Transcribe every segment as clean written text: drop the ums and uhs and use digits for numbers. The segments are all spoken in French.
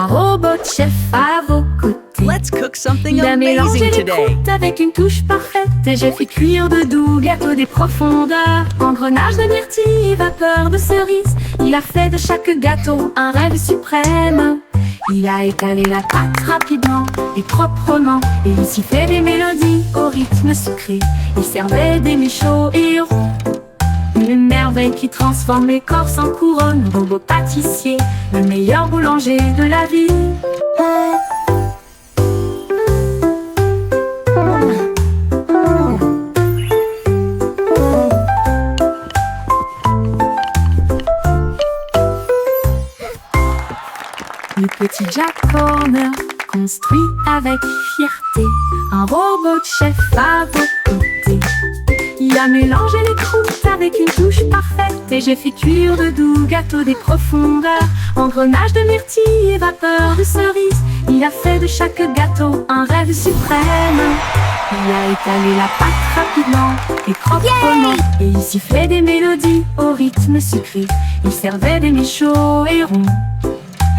robot chef à vos côtés. Let's cook something Il a mélangé amazing les today. croûtes avec une touche parfaite. Et j'ai fait cuire de doux gâteaux des profondeurs. Engrenage de myrtille et vapeur de cerise. Il a fait de chaque gâteau un rêve suprême. Il a étalé la pâte rapidement et proprement. Et il sifflait des mélodies au rythme sucré. Il servait des mets chauds et ronds. Une merveille qui transforme l'écorce en couronne. Robot pâtissier, le meilleur boulanger de la ville. Le petit Jack Horner construit avec fierté un robot chef à vos côtés. Il a mélangé les croûtes avec une touche parfaite. Et j'ai fait cuire de doux gâteaux des profondeurs. Engrenage de myrtille et vapeur de cerise. Il a fait de chaque gâteau un rêve suprême. Il a étalé la pâte rapidement et proprement. Et il sifflait des mélodies au rythme sucré. Il servait des mets chauds et ronds.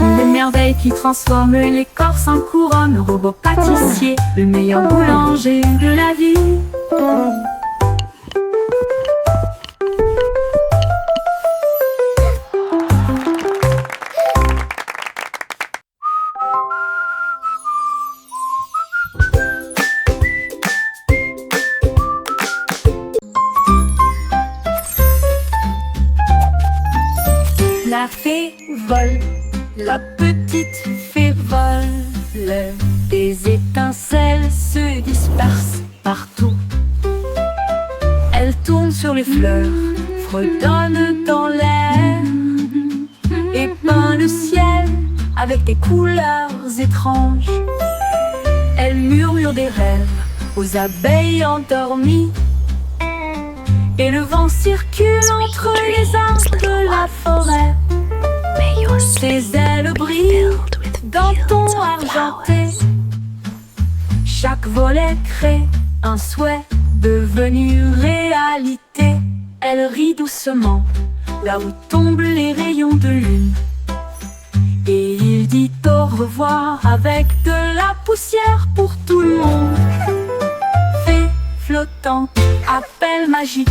Une merveille qui transforme l'écorce en couronne. Robot pâtissier, le meilleur boulanger de la ville. La fée vole, la petite fée vole. Des étincelles se dispersent partout. Elle tourne sur les fleurs, fredonne dans l'air et peint le ciel avec des couleurs étranges. Elle murmure des rêves aux abeilles endormies. Et le vent circule entre les arbres de la forêt. Ses ailes brillent d'un ton argenté. Chaque volet crée un souhait devenu réalité. Elle rit doucement là où tombent les rayons de lune. Et il dit au revoir avec de la poussière pour tout le monde. Fée flottante, appel magique.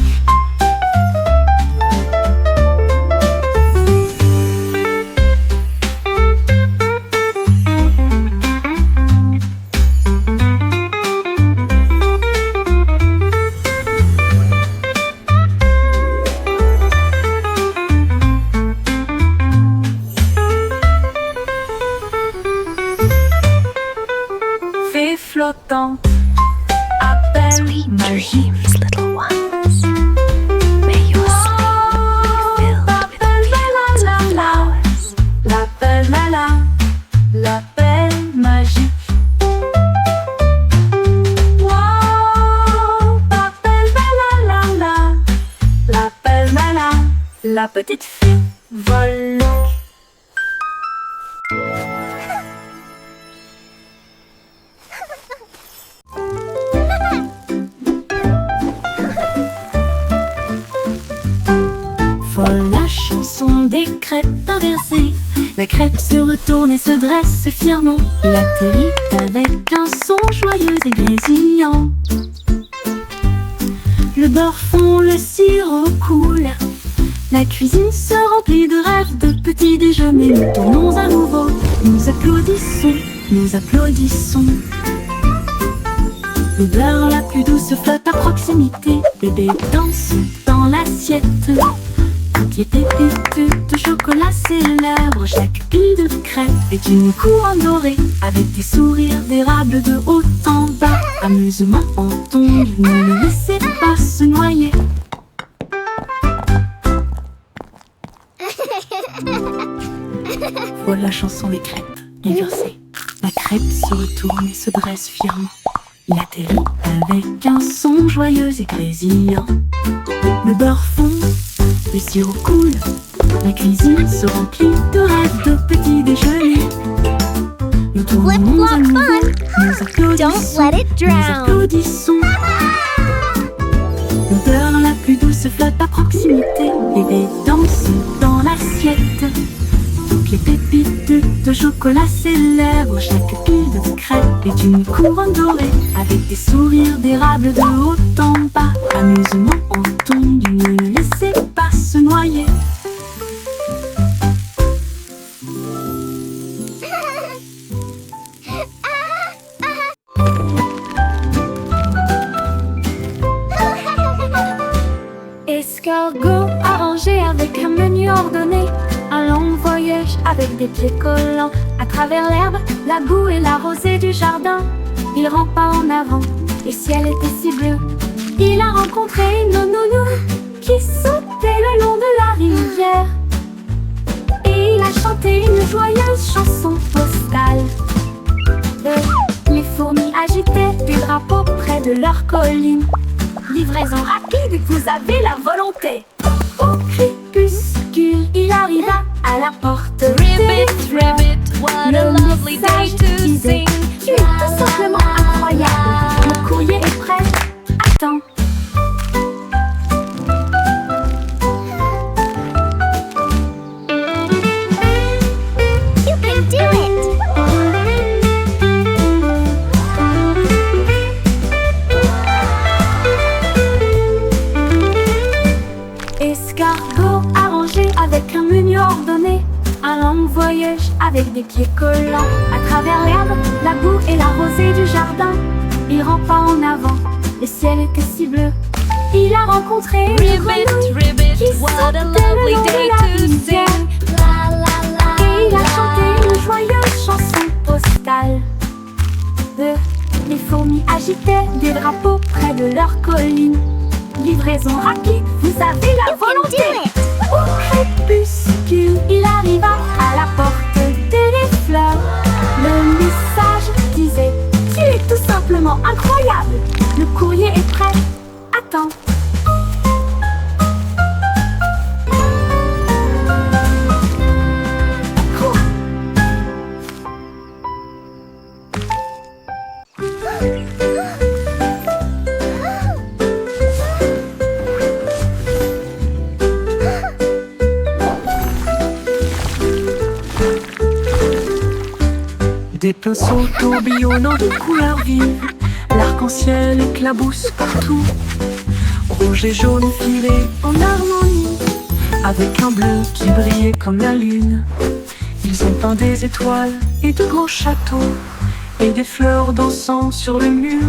Fée flottante, appel magique. Little ones, may your sleep be filled with fields of flowers. L'appel malin, l'appel magique. Wow, l'appel malin, l'appel malin. La petite fée vole. Folle la chanson des crêpes inversées. La crêpe se retourne et se dresse fièrement. Il atterrit avec un son joyeux et grésillant. Le beurre fond, le sirop coule. La cuisine se remplit de rêves de petits déjeuners. Nous tournons à nouveau, nous applaudissons, nous applaudissons. L'odeur la plus douce flotte à proximité. Bébé danse dans l'assiette. Qui était pépites de chocolat célèbre. Chaque pile de crêpes est une couronne dorée avec des sourires d'érable de haut en bas. Amusement en tombe, ne le laissez pas se noyer. Voilà la chanson des crêpes inversées. La crêpe se retourne et se dresse fièrement. Il atterrit avec un son joyeux et grésillant. Le beurre fond, le sirop coule. La cuisine se remplit de rêves de petits déjeuners. Nous tournons à nouveau, nous applaudissons, Don't let it nous drown. applaudissons. L'odeur la plus douce flotte à proximité. Bébé danse dans l'assiette. Toutes les pépites de chocolat célèbres. Chaque pile de crêpes est une couronne dorée, avec des sourires d'érable de haut en bas. Amusement en tondu, ne laissez pas se noyer. Escargot arrangé avec un menu ordonné, un long voyage avec des pieds collants à travers l'herbe, la boue et la rosée du jardin. Il rampa en avant, le ciel était si bleu. Il a rencontré une nounou qui sautait le long de la rivière, et il a chanté une joyeuse chanson postale. Les fourmis agitaient des drapeaux près de leur colline. Livraison rapide, vous avez la volonté. Au crépuscule, il arriva à la porte. Ribbit, ribbit, what a lovely day to disait, sing. tu es tout simplement incroyable. Le courrier est prêt. Attends. You can do it! Escargot arrangé avec un menu ordonné, un long voyage avec des pieds collants à travers l'herbe, la boue et la rosée du jardin. Il rampa en avant, le ciel était si bleu. Il a rencontré une Ribbit, grenouille ribbit, qui what sautait a le lovely long de day la to rivière, sing. La la la. et il a chanté une joyeuse chanson postale. Les fourmis agitaient des drapeaux près de leur colline. Livraison rapide, vous avez la You can volonté. do it! Au crépuscule, il arriva à la porte des fleurs. Le message disait, tu es tout simplement incroyable. Le courrier est prêt. Attends. Cours. Des pinceaux tourbillonnants de couleurs vives, l'arc-en-ciel éclabousse partout. Rouge et jaune filés en harmonie, avec un bleu qui brillait comme la lune. Ils ont peint des étoiles et de grands châteaux, et des fleurs dansant sur le mur.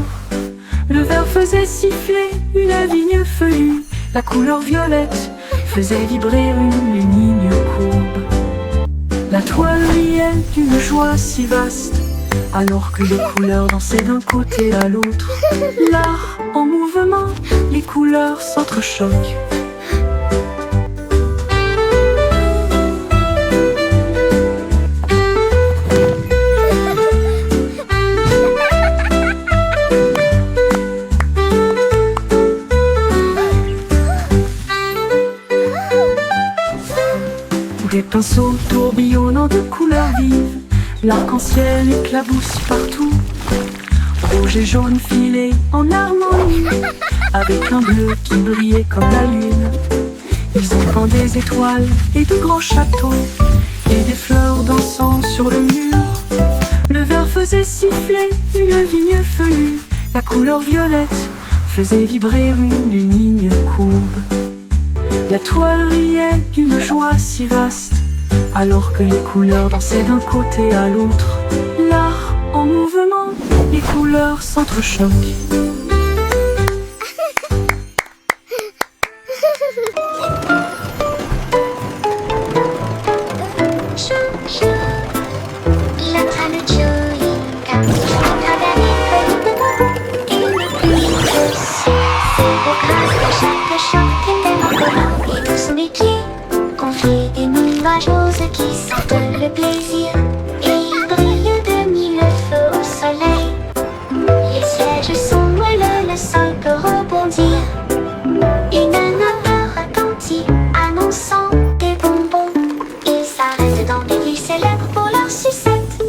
Le vert faisait siffler une vigne feuillue, la couleur violette faisait vibrer une ligne courbe. La toile riait d'une joie si vaste, alors que les couleurs dansaient d'un côté à l'autre. L'art en mouvement, les couleurs s'entrechoquent. Des pinceaux tourbillonnants de couleurs vives, l'arc-en-ciel éclabousse partout. Rouge et jaune filés en harmonie, avec un bleu qui brillait comme la lune. Ils ont peint des étoiles et de grands châteaux, et des fleurs dansant sur le mur. Le vert faisait siffler une vigne feuillue, la couleur violette faisait vibrer une ligne courbe. La toile riait d'une joie si vaste, alors que les couleurs dansaient d'un côté à l'autre. L'art en mouvement, les couleurs s'entrechoquent. Chou, chou, la trame jolie, capuche à travers les feuilles. Et le plus beau, c'est au grâce de chaque chant qui t'aime encore. Et tous mes pieds confient des nuages roses qui sentent le plaisir. Et ils brillent de mille feux au soleil. Les sièges sont moelleux, le sol peut rebondir. Une odeur retentit, annonçant des bonbons. Ils s'arrêtent dans des villes célèbres pour leur sucette.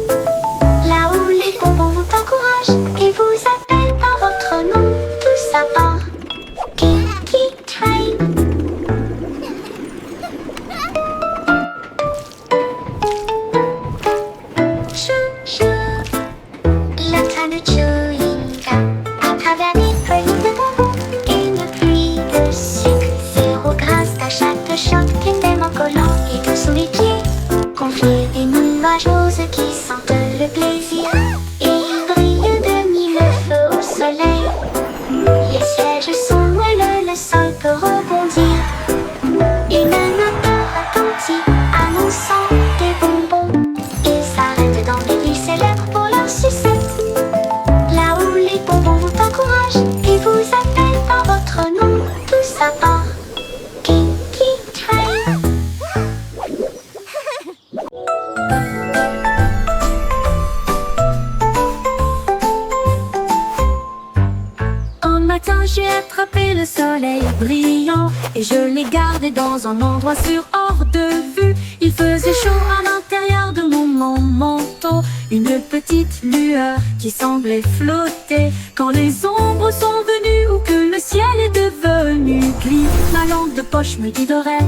j'ai attrapé le soleil brillant et je l'ai gardé dans un endroit sûr hors de vue. Il faisait chaud à l'intérieur de mon manteau, une petite lueur qui semblait flotter. Quand les ombres sont venues ou que le ciel est devenu gris, ma lampe de poche me guiderait.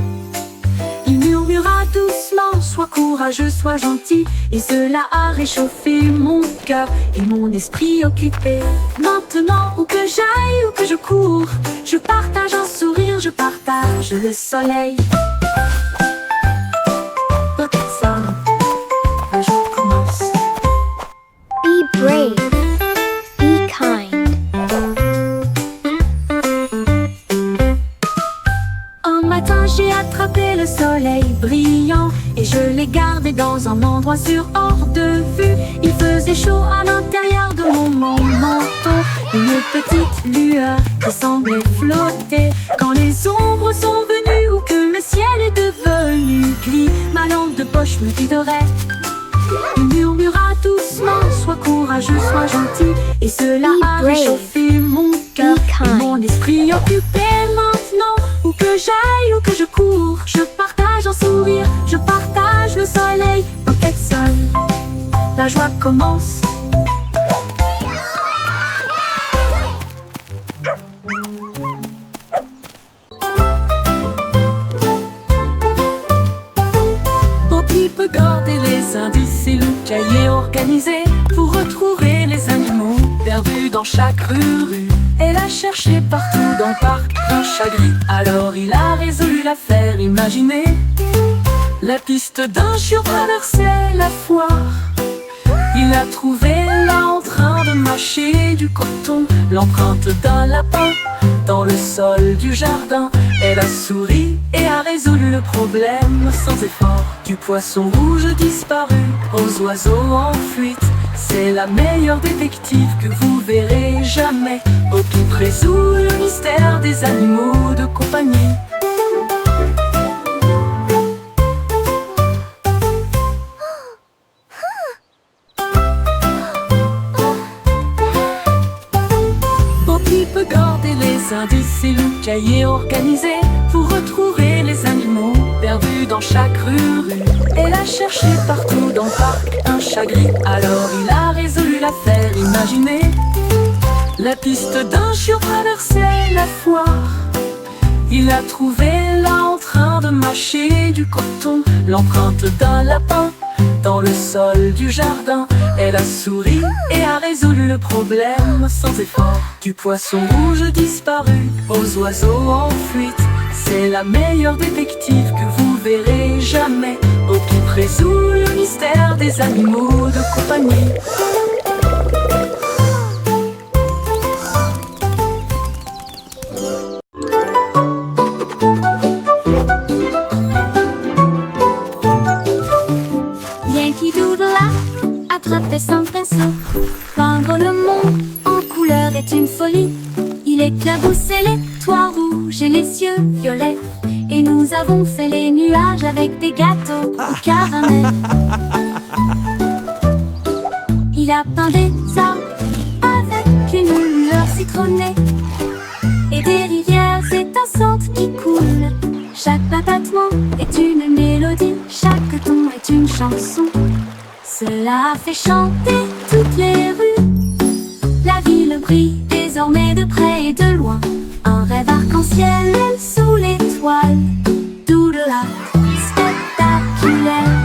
Il murmura doucement, sois courageux, sois gentil. Et cela a réchauffé mon cœur et mon esprit occupé. Maintenant, où que j'aille, où que je cours, je partage un sourire, je partage le soleil. Personne, le jour commence. Be brave. Be kind. Un matin, j'ai attrapé le soleil brillant et je l'ai gardé dans un endroit sûr hors de vue. Il faisait chaud à l'intérieur de mon manteau, une petite lueur qui semblait flotter. Quand les ombres sont venues ou que le ciel est devenu gris, ma lampe de poche me guiderait. Il murmura doucement, sois courageux, sois gentil. Et cela Be a brave. réchauffé mon cœur Be et kind. mon esprit occupé. Maintenant, où que j'aille, où que je cours, je partage un sourire, je partage le soleil. En tête seule, la joie commence. Poppy peut garder les indices et le cahier organisé pour retrouver les animaux perdus dans chaque rue. Elle a cherché partout dans le parc un chat gris. Alors il a résolu l'affaire, imaginez. La piste d'un chiot traversait la foire. Il a trouvé là en train de mâcher du coton l'empreinte d'un lapin dans le sol du jardin. Elle a souri et a résolu le problème sans effort. Du poisson rouge disparu aux oiseaux en fuite. C'est la meilleure détective que vous verrez jamais. Poppy résout le mystère des animaux de compagnie. Poppy peut garder les indices et le cahier organisé pour retrouver les animaux perdus dans chaque rue. Elle a cherché partout dans le parc un chat gris. Alors il a résolu l'affaire, imaginez. La piste d'un chiot traversait la foire. Il a trouvé là en train de mâcher du coton l'empreinte d'un lapin dans le sol du jardin. Elle a souri et a résolu le problème sans effort. Du poisson rouge disparu aux oiseaux en fuite. C'est la meilleure détective que vous verrez jamais. Poppy résout le mystère des animaux de compagnie. Yankee Doodle a attrapé son pinceau. Peindre le monde en couleur est une folie. Il éclaboussait les toits rouges et les cieux violets. Et nous avons fait les nuages avec des gâteaux au caramel. Il a peint des arbres avec une lueur citronnée et des rivières étincelantes qui coulent. Chaque battement est une mélodie, chaque ton est une chanson. Cela a fait chanter toutes les rues. La ville brille désormais de près et de loin. Un rêve arc-en-ciel sous l'étoile. Doodle art spectaculaire.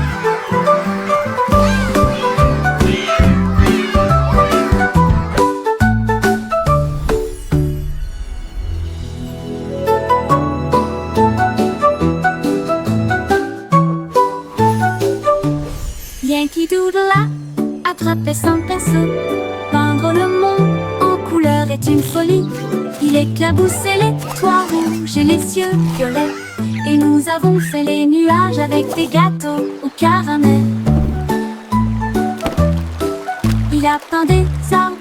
Yankee Doodle a attrapé son pinceau. Peindre le monde en couleur est une folie. Il éclaboussait les toits rouges et les cieux violets. Et nous avons fait les nuages avec des gâteaux au caramel. Il a peint des arbres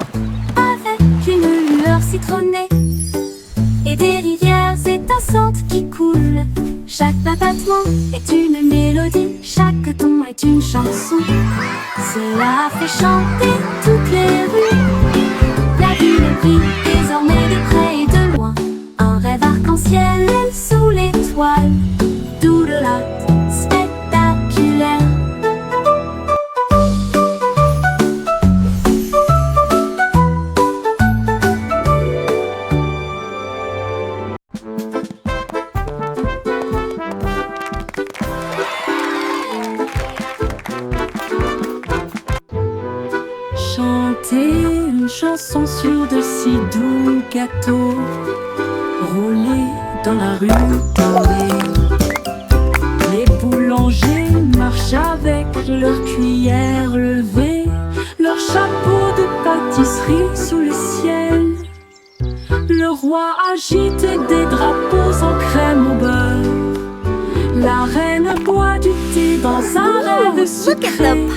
avec une lueur citronnée et des rivières étincelantes qui coulent. Chaque battement est une mélodie, chaque ton est une chanson. Cela a fait chanter toutes les rues. La ville brille désormais de près et de loin. ciel et sous l'étoile, doodle spectaculaire. Chanter une chanson sur de si doux gâteaux, rouler dans la rue dorée. Les boulangers marchent avec leurs cuillères levées, leur chapeau de pâtisserie sous le ciel. Le roi agite des drapeaux en crème au beurre. La reine boit du thé dans un rêve sucré.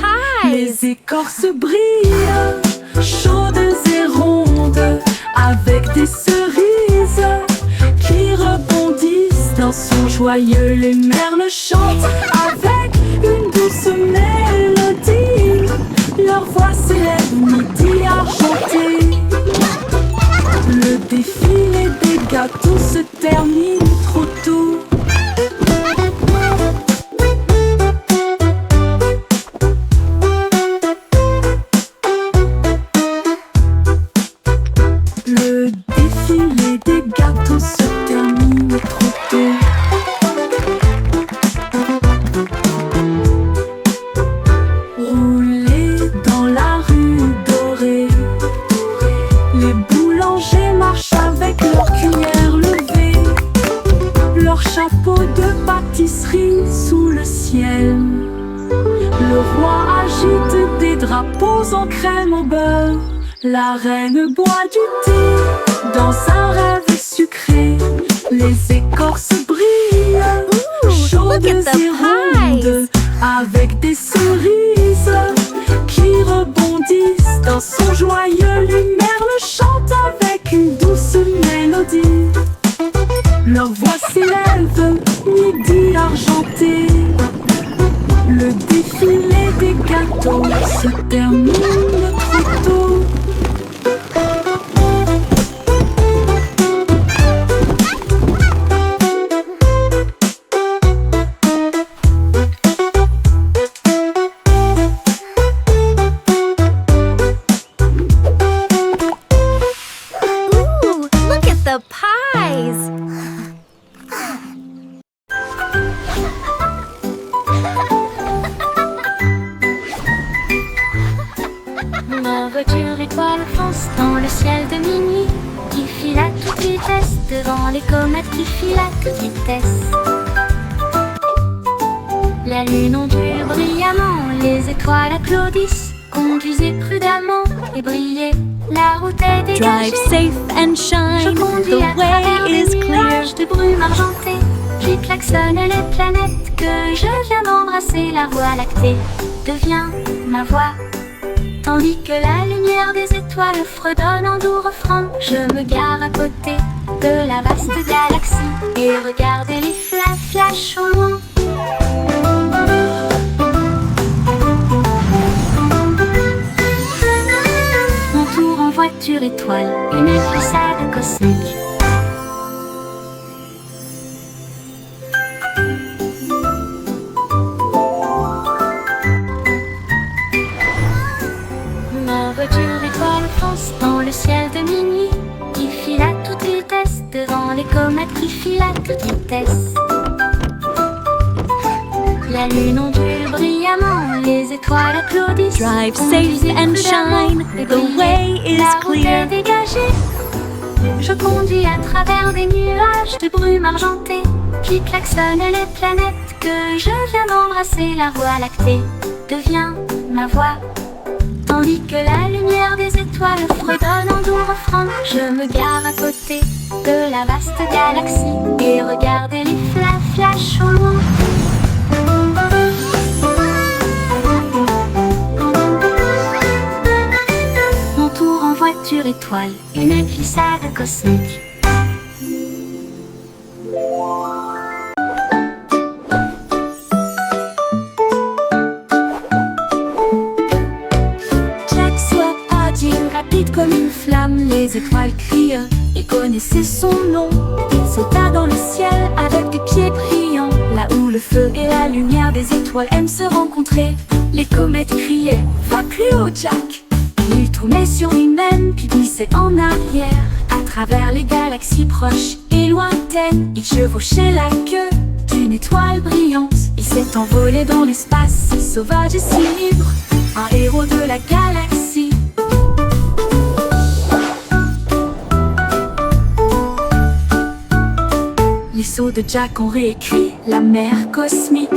Les écorces brillent, chaudes et rondes, avec des cerises qui rebondissent dans son joyeux. Les merles chantent avec une douce mélodie, leur voix s'élève midi argenté. Le défilé des gâteaux se termine trop tôt. Le défilé des gâteaux se termine trop tôt. Rouler dans la rue dorée, les boulangers marchent avec leurs cuillères levées, leur chapeau de pâtisserie sous le ciel. Le roi agite des drapeaux en crème au beurre. La reine boit du thé dans un rêve sucré. Les écorces brillent, chaudes et rondes, avec des cerises qui rebondissent dans son joyeux. Les merles chantent avec une douce mélodie, leur voix s'élève midi argenté. Le défilé des gâteaux se termine trop tôt. Look at the pies! Ma voiture étoile fonce dans le ciel de minuit, qui file à toute vitesse devant les comètes qui filent à toute vitesse. La lune ondule brillamment, les étoiles applaudissent. Conduisez prudemment et brillez, la route est dégagée. Drive safe and Je shine, conduis the à travers way des is clear. nuages de brume argentée. J'y klaxonne les planètes que je viens d'embrasser. La voie lactée devient ma voix, tandis que la lumière des étoiles fredonne en doux refrain. Je me gare à côté de la vaste galaxie et regardez les flashs au loin. Mon tour en voiture étoile, une glissade cosmique. Ma voiture étoile fonce dans le ciel de minuit, qui file à toute vitesse devant les comètes qui filent à toute vitesse. La lune ondule brillamment, les étoiles applaudissent. Drive Conduisez safe and prudemment shine, et the brillez, way is la route clear. est dégagée. Je conduis à travers des nuages de brume argentée, qui klaxonne les planètes que je viens d'embrasser. La voie lactée devient ma voix, tandis que la lumière des étoiles fredonne en doux refrain. Je me gare à côté de la vaste galaxie et regardez les flashs au loin. Mon tour en voiture étoile, une glissade cosmique. Jack soit pas Odile, rapide comme une flamme, les étoiles crient, il connaissait son nom. Il sauta dans le ciel avec des pieds brillants, là où le feu et la lumière des étoiles aiment se rencontrer. Les comètes criaient, va plus haut Jack. Il tournait sur lui-même, puis glissait en arrière. À travers les galaxies proches et lointaines, il chevauchait la queue d'une étoile brillante. Il s'est envolé dans l'espace, si sauvage et si libre, un héros de la galaxie. Les sauts de Jack ont réécrit la mer cosmique.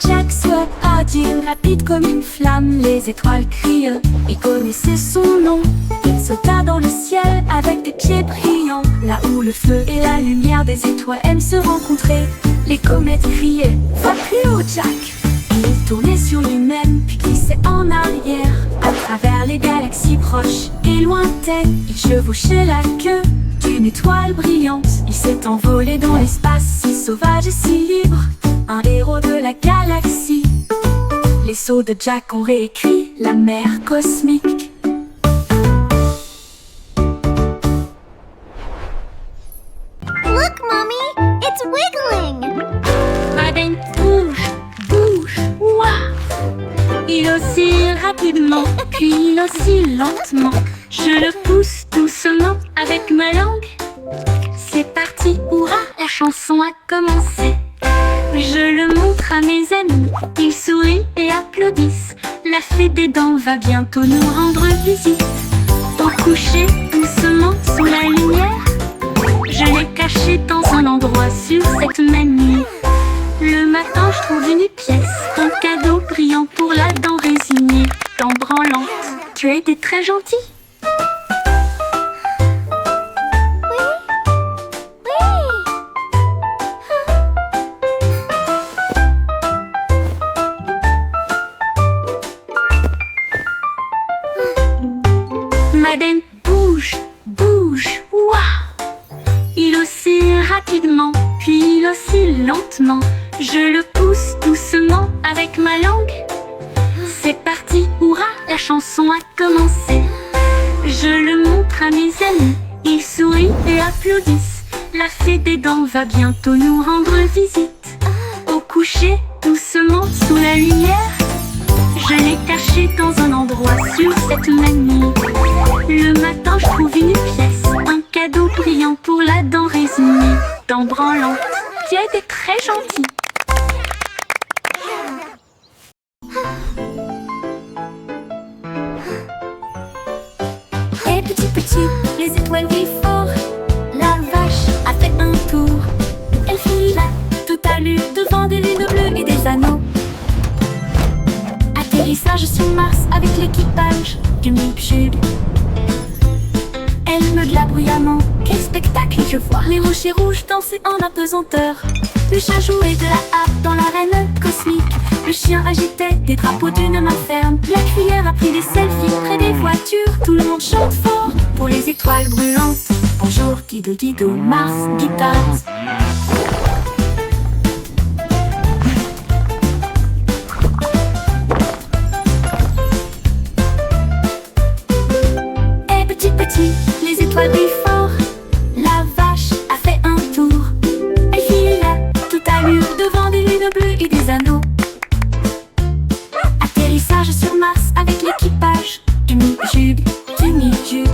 Jack soit Odile, rapide comme une flamme, les étoiles crient, il connaissait son nom. Il sauta dans le ciel avec des pieds brillants, là où le feu et la lumière des étoiles aiment se rencontrer. Les comètes criaient, va plus haut Jack. Il tournait sur lui-même, puis glissait en arrière. À travers les galaxies proches et lointaines, il chevauchait la queue d'une étoile brillante. Il s'est envolé dans l'espace, si sauvage et si libre, un héros de la galaxie. Les sauts de Jack ont réécrit la mer cosmique. Look, Mommy! It's wiggling! Madame bouge, bouge, ouah. Il oscille rapidement, puis il oscille lentement. Je le pousse doucement avec ma langue. C'est parti, hurrah, la chanson a commencé. Je le montre à mes amis, ils sourient et applaudissent. La fée des dents va bientôt nous rendre visite. Au coucher, doucement sous la lumière, je l'ai caché dans un endroit sur cette même nuit. Le matin, je trouve une pièce, un cadeau brillant pour la dent résignée. Dent branlante, tu as été très gentil. Madame bouge, bouge, ouah. Il oscille rapidement, puis il oscille lentement. Je le pousse doucement avec ma langue. C'est parti, hurrah, la chanson a commencé. Je le montre à mes amis, ils sourient et applaudissent. La fée des dents va bientôt nous rendre visite. Au coucher, doucement sous la lumière, je l'ai caché dans un endroit sur cette même nuit. Le matin, je trouve une pièce, un cadeau brillant pour la dent résignée. Dent branlante, tu as été très gentil. Et petit, les étoiles brillent fort. La vache a fait un tour. Elle file tout à l'heure devant des lunes bleues et des anneaux. Atterrissage sur Mars avec l'équipage du Mipchub. Elle me glabre bruyamment, quel spectacle je vois. Les rochers rouges danser en apesanteur. Le chat jouait de la harpe dans l'arène cosmique. Le chien agitait des drapeaux d'une main ferme. La cuillère a pris des selfies près des voitures. Tout le monde chante fort pour les étoiles brûlantes. Bonjour Dido Dido, Mars, guitare. Petit, les étoiles brillent fort. La vache a fait un tour. Elle file tout à l'heure devant des lunes bleues et des anneaux. Atterrissage sur Mars avec l'équipage du Mipchub, du Mipchub.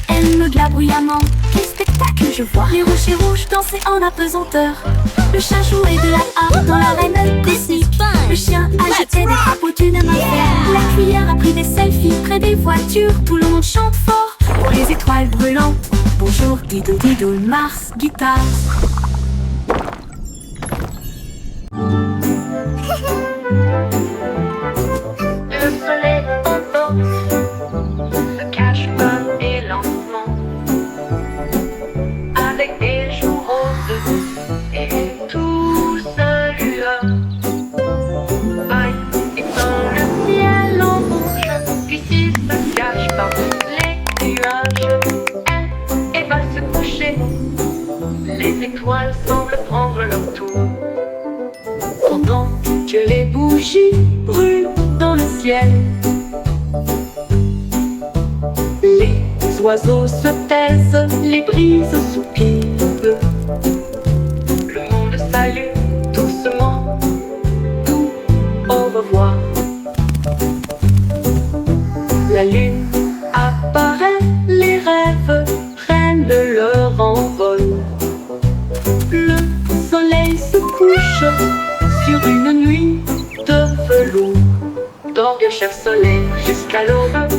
Elle me glabre bruyamment, quel spectacle je vois. Les rochers rouges danser en apesanteur. Le chat jouait de la harpe dans l'arène cosmique. Le chien agitait des drapeaux d'une main ferme. La cuillère a pris des selfies près des voitures. Tout le monde chante fort pour les étoiles brûlantes. Bonjour Dido Dido, Mars, guitare. Le soleil emporte, se cache pas et lentement, avec des jours roses et tout sa lueur. Vaille étend le ciel en rouge, puis s'il se cache par les nuages, elle étoiles semblent prendre leur tour. Pendant que les bougies brûlent dans le ciel, les oiseaux se taisent, les brises soupirent. Le monde salue doucement, tout au revoir. La lune apparaît, les rêves prennent leur envol. Le soleil se couche sur une nuit de velours. Dors bien cher soleil jusqu'à l'aube.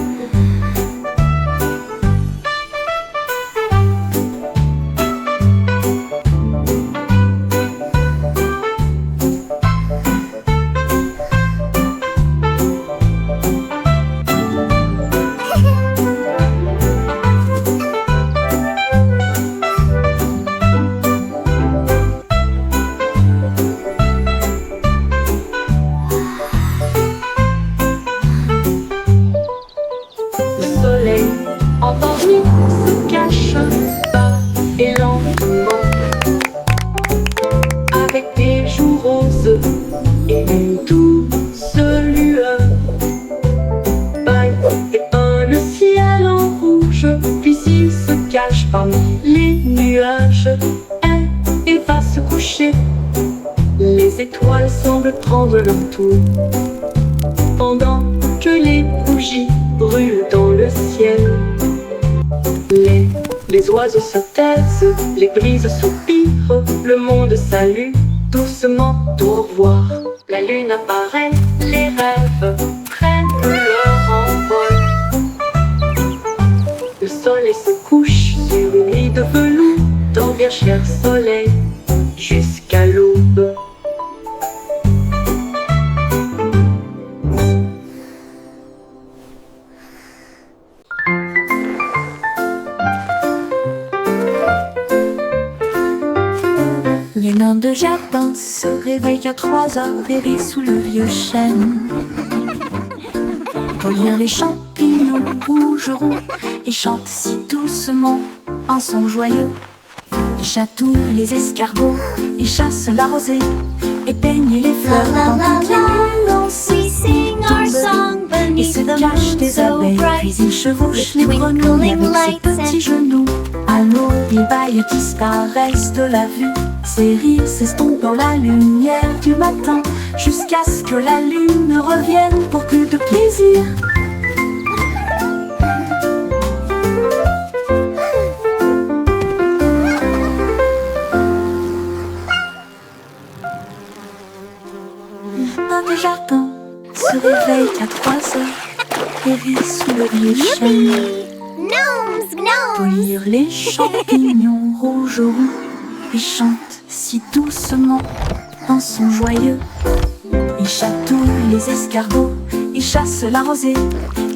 Endormi se cache bas et lentement, avec des joues roses et une douce lueur. Baille et un ciel en rouge, puis il se cache parmi les nuages. Et va se coucher, les étoiles semblent prendre leur tour. Pendant que les bougies brûlent dans le ciel, les oiseaux se taisent, les brises soupirent. Le monde salue doucement, au revoir. La lune apparaît, les rêves prennent leur envol. Le soleil se couche sur une nuit de velours. Dors bien cher soleil jusqu'à l'aube. Les nains de jardin se réveillent à 3 heures et rient sous le vieux chêne. Collier les champignons rougeront et chantent si doucement un son joyeux. Ils chatouillent les escargots, ils chassent la rosée et peignent les fleurs dans toutes les nuances. We sing our song Ils beneath se the cachent moon des so abeilles, bright. puis ils chevauchent les With grenouilles twinkling avec ses lights petits and- genoux. À l'eau, ils baillent, disparaissent de la vue. Ces rires s'estompent dans la lumière du matin, jusqu'à ce que la lune revienne pour plus de plaisir. Dans le jardin se réveille à 3 heures et vit sous le vieux chêne. Gnomes, gnomes. Cueillir les champignons rougeront et chantent si doucement un son joyeux. Ils chatouillent les escargots, ils chassent la rosée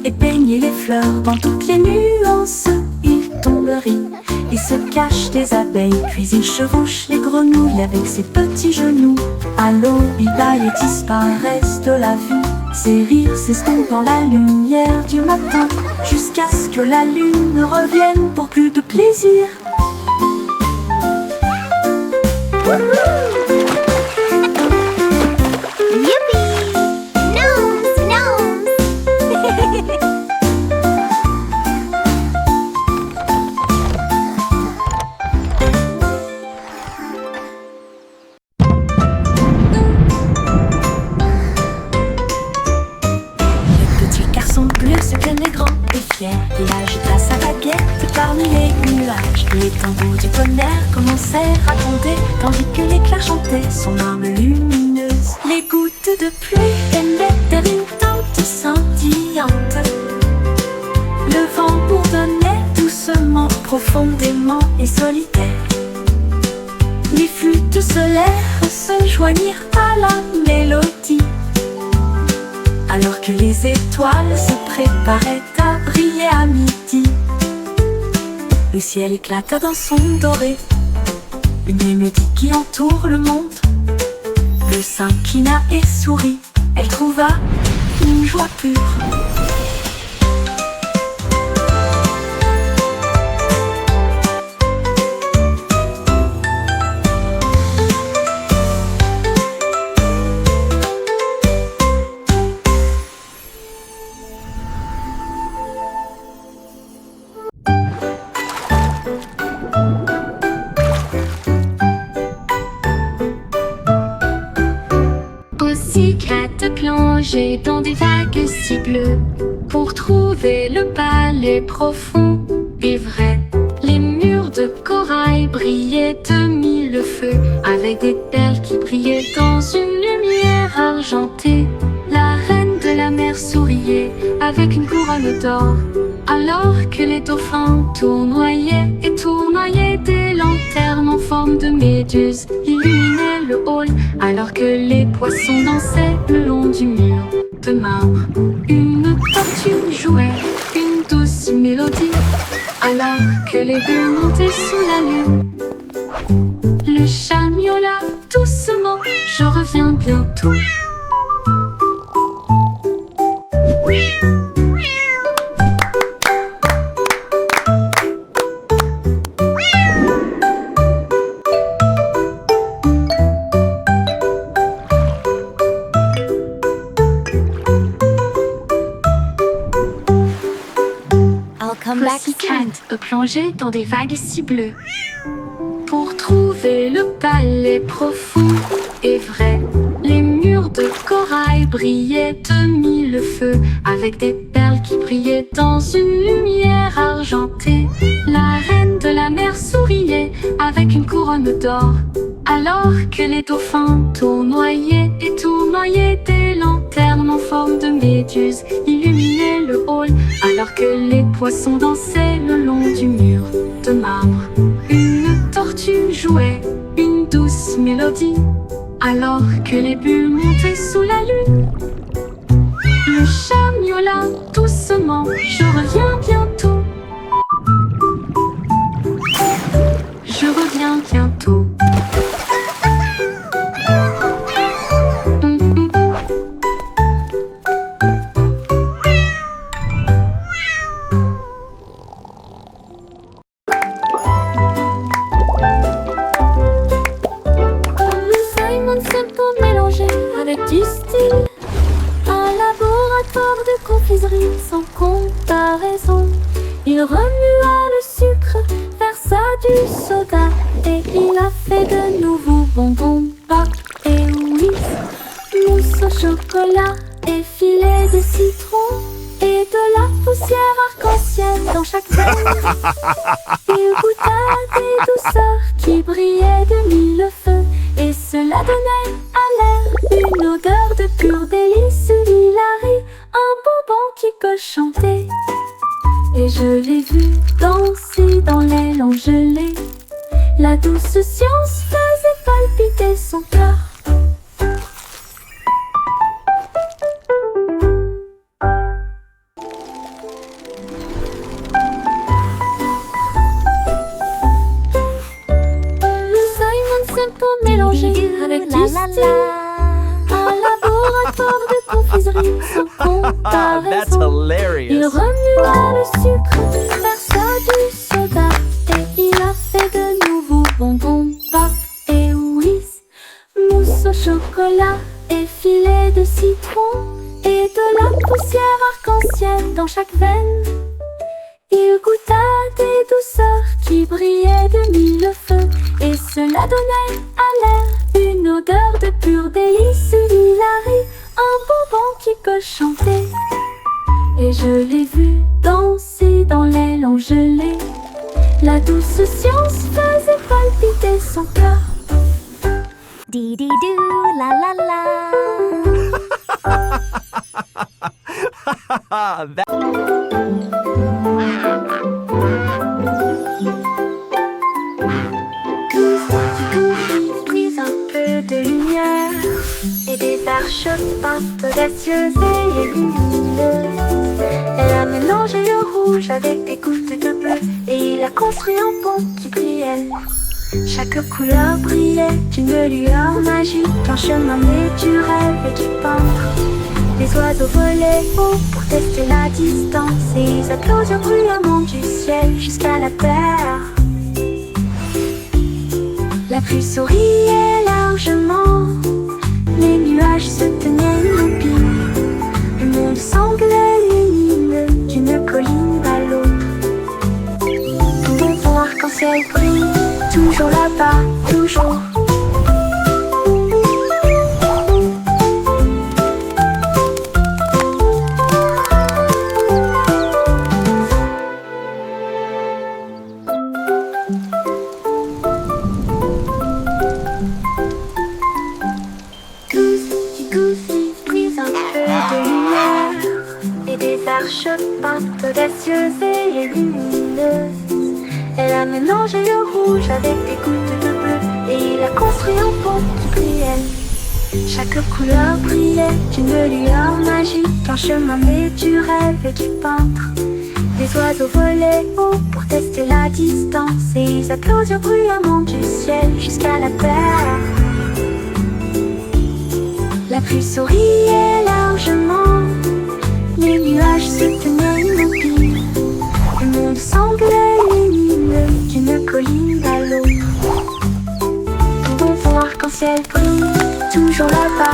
et peignent les fleurs dans toutes les nuances. Ils tomberient et se cachent des abeilles, puis ils chevauchent les grenouilles avec ses petits genoux. À l'eau, ils baillent et disparaissent de la vue. Ces rires s'estompent dans la lumière du matin, jusqu'à ce que la lune revienne pour plus de plaisir. Yippee! Gnomes, gnomes. Le petit garçon bleu se tenait grand et fier. Il agita sa baguette parmi les nuages. Les tambours du tonnerre commencèrent à gronder, tandis que l'éclair chantait son arme lumineuse. Les gouttes de pluie émettaient des teintes scintillantes. Le vent bourdonnait doucement, profondément et solitaire. Les flûtes solaires se joignirent à la mélodie, alors que les étoiles se préparaient à briller à midi. Le ciel éclata d'un son doré, une mélodie qui entoure le monde. Le s'inclina et sourit, elle trouva une joie pure. plongé dans des vagues si bleues pour trouver le palais profond et vrai. Les murs de corail brillaient de mille feux, avec des perles qui brillaient dans une lumière argentée. La reine de la mer souriait avec une couronne d'or, alors que les dauphins tournoyaient et tournoyaient. Des lanternes en forme de méduse illuminaient le hall, alors que les poissons dansaient le long du mur de marbre. Une tortue jouait une douce mélodie, alors que les bulles montaient sous la lune. Le chat miaula doucement, je reviens bientôt. Pussycat plongé dans des vagues si bleues pour trouver le palais profond et vrai. Les murs de corail brillaient de mille feux, avec des perles qui brillaient dans une lumière argentée. La reine de la mer souriait avec une couronne d'or, alors que les dauphins tournoyaient et tournoyaient. Des lanternes en forme de méduse illuminaient le hall, alors que les poissons dansaient le long du mur de marbre. Une tortue jouait une douce mélodie, alors que les bulles montaient sous la lune. Le chat miaula doucement, je reviens bientôt. Je reviens bientôt. Sans comparaison, il remua le sucre, versa du soda et il a fait de nouveaux bonbons, pop et whiz, mousse au chocolat et filet de citron et de la poussière arc-en-ciel dans chaque veine. Il goûta des douceurs qui brillaient de mille feux et cela donnait à l'air une odeur de pur délice. Hilary, un bonbon qui peut chanter. Et je l'ai vu danser dans l'aile en gelée. La douce science faisait palpiter son cœur. Le Simon Simple mélangé avec du style. Un laboratoire de confiserie sans That's comparaison. hilarious. Il remua le sucre, versa du soda et il a fait de nouveaux bonbons, pop et whiz, mousse au chocolat et filet de citron et de la poussière arc-en-ciel dans chaque veine. Il goûta des douceurs qui brillaient de mille feux et cela donnait à l'air une odeur de pur délice. Hilary, un bonbon qui peut chanter. Et je l'ai vu danser dans l'aile en gelée. La douce science faisait palpiter son cœur. Dee-dee-doo, la la la. Puis un peu de lumière et des arches peintes audacieuses et lumineuses. Elle a mélangé le rouge avec des gouttes de bleu et il a construit un pont qui brillait. Chaque couleur brillait d'une lueur magique, un chemin naturel et du peintre. Les oiseaux volaient haut pour tester la distance et ils applaudirent bruyamment du ciel jusqu'à la terre. La pluie souriait largement, les nuages se tenaient immobiles. Le monde semblait lumineux d'une colline à l'autre. Mon pont arc-en-ciel brille, toujours là-bas, toujours. silencieuse et lumineuse. Elle a mélangé le rouge avec des gouttes de bleu et il a construit un pont qui brillait. Chaque couleur brillait d'une lueur magique, un chemin naturel et du peintre. Les oiseaux volaient haut pour tester la distance et ils applaudirent bruyamment du ciel jusqu'à la terre. La pluie souriait largement, les nuages se tenaient immobiles. Le monde semblait lumineux d'une colline à l'autre. Bonbon arc-en-ciel brille, toujours là-bas.